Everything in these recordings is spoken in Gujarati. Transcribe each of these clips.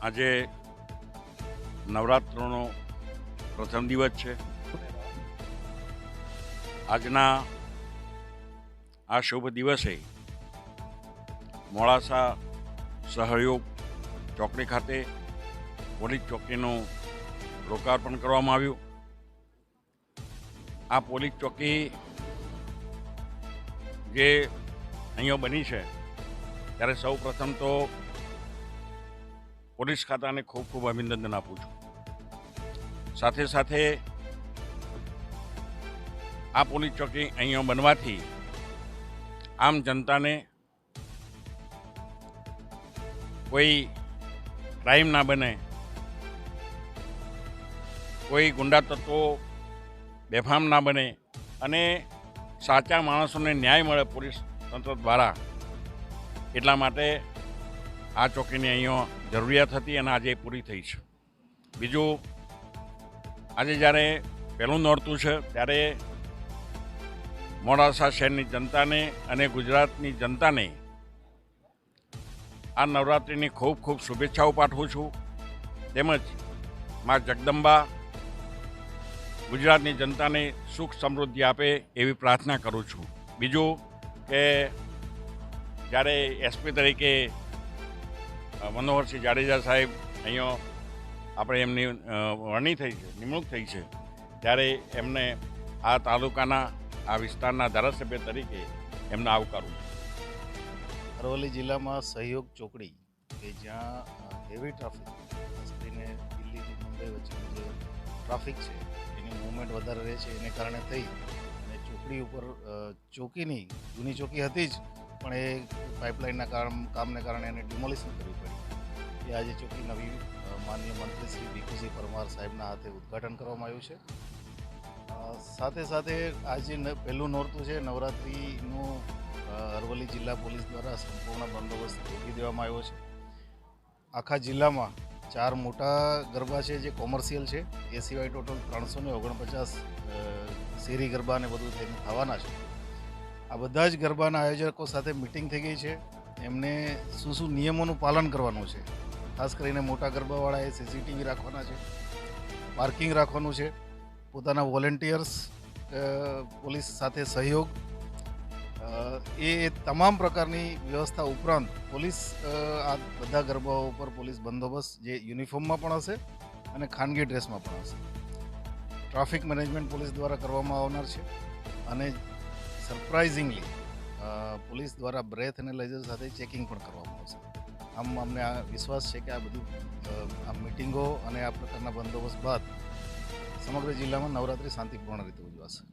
આજે નવરાત્રનો પ્રથમ દિવસ છે. આજના આ શુભ દિવસે મોડાસા સહયોગ ચોકડી ખાતે પોલીસ ચોકીનું લોકાર્પણ કરવામાં આવ્યું. આ પોલીસ ચોકી જે અહીંયા બની છે ત્યારે સૌ પ્રથમ તો પોલીસ ખાતાને ખૂબ ખૂબ અભિનંદન આપું છું. સાથે સાથે આ પોલીસ ચોકી અહીંયા બનવાથી આમ જનતાને કોઈ ક્રાઇમ ના બને, કોઈ ગુંડા તત્વો બેફામ ના બને અને સાચા માણસોને ન્યાય મળે પોલીસ તંત્ર દ્વારા, એટલા માટે આ ચોકીની અહીંયા જરૂરિયાત હતી અને આજે પૂરી થઈ છે. બીજું, આજે જ્યારે પહેલું નોરતું છે ત્યારે મોડાસા શહેરની જનતાને અને ગુજરાતની જનતાને આ નવરાત્રિની ખૂબ ખૂબ શુભેચ્છાઓ પાઠવું છું. તેમજ મા જગદંબા ગુજરાતની જનતાને સુખ સમૃદ્ધિ આપે એવી પ્રાર્થના કરું છું. બીજું કે જ્યારે એસપી તરીકે મનોહરસિંહ જાડેજા સાહેબ અહીંયા આપણે એમની વરણી થઈ છે, નિમણૂક થઈ છે, ત્યારે એમને આ તાલુકાના આ વિસ્તારના ધારાસભ્ય તરીકે એમને આવકારું છું. અરવલ્લી જિલ્લામાં સહયોગ ચોકડી કે જ્યાં હેવી ટ્રાફિક, ખાસ કરીને દિલ્હીથી મુંબઈ વચ્ચેનું જે ટ્રાફિક છે એની મૂવમેન્ટ વધારે રહે છે, એને કારણે થઈ અને ચોકડી ઉપર ચોકીની જૂની ચોકી હતી જ, પણ એ પાઇપલાઇનના કામને કારણે એને ડિમોલિશન કરવી પડી. એ આજે ચોકી નવી માનનીય મંત્રી શ્રી ભીખુસિંહ પરમાર સાહેબના હાથે ઉદ્ઘાટન કરવામાં આવ્યું છે. સાથે સાથે આજે પહેલું નોરતું છે નવરાત્રિનું, અરવલ્લી જિલ્લા પોલીસ દ્વારા સંપૂર્ણ બંદોબસ્ત ગોઠવી દેવામાં આવ્યો છે. આખા જિલ્લામાં 4 મોટા ગરબા છે જે કોમર્શિયલ છે, એ સિવાય ટોટલ 349 શેરી ગરબા ને બધું થઈને થવાના છે. આ બધા જ ગરબાના આયોજકો સાથે મિટિંગ થઈ ગઈ છે. એમને શું નિયમોનું પાલન કરવાનું છે. ખાસ કરીને મોટા ગરબાવાળાએ સીસીટીવી રાખવાના છે, પાર્કિંગ રાખવાનું છે, પોતાના વોલેન્ટિયર્સ પોલીસ સાથે સહયોગ, એ તમામ પ્રકારની વ્યવસ્થા ઉપરાંત પોલીસ આ બધા ગરબાઓ ઉપર પોલીસ બંદોબસ્ત જે યુનિફોર્મમાં પણ હશે અને ખાનગી ડ્રેસમાં પણ હશે. ટ્રાફિક મેનેજમેન્ટ પોલીસ દ્વારા કરવામાં આવનાર છે અને સરપ્રાઇઝિંગલી પોલીસ દ્વારા બ્રેથ અને લેઝર સાથે ચેકિંગ પણ કરવામાં આવશે. આમ અમને આ વિશ્વાસ છે કે આ બધી આ મિટિંગો અને આ પ્રકારના બંદોબસ્ત બાદ સમગ્ર જિલ્લામાં નવરાત્રિ શાંતિપૂર્ણ રીતે ઉજવાશે.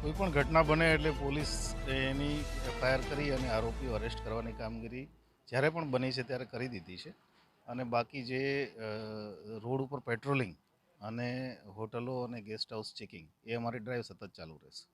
કોઈ પણ ઘટના બને એટલે પોલીસ એની એફઆઈઆર કરી અને આરોપીઓ અરેસ્ટ કરવાની કામગીરી જ્યારે પણ બની છે ત્યારે કરી દીધી છે. અને બાકી જે રોડ ઉપર પેટ્રોલિંગ અને હોટલો અને ગેસ્ટ હાઉસ ચેકિંગ, એ અમારી ડ્રાઈવ સતત ચાલુ રહેશે.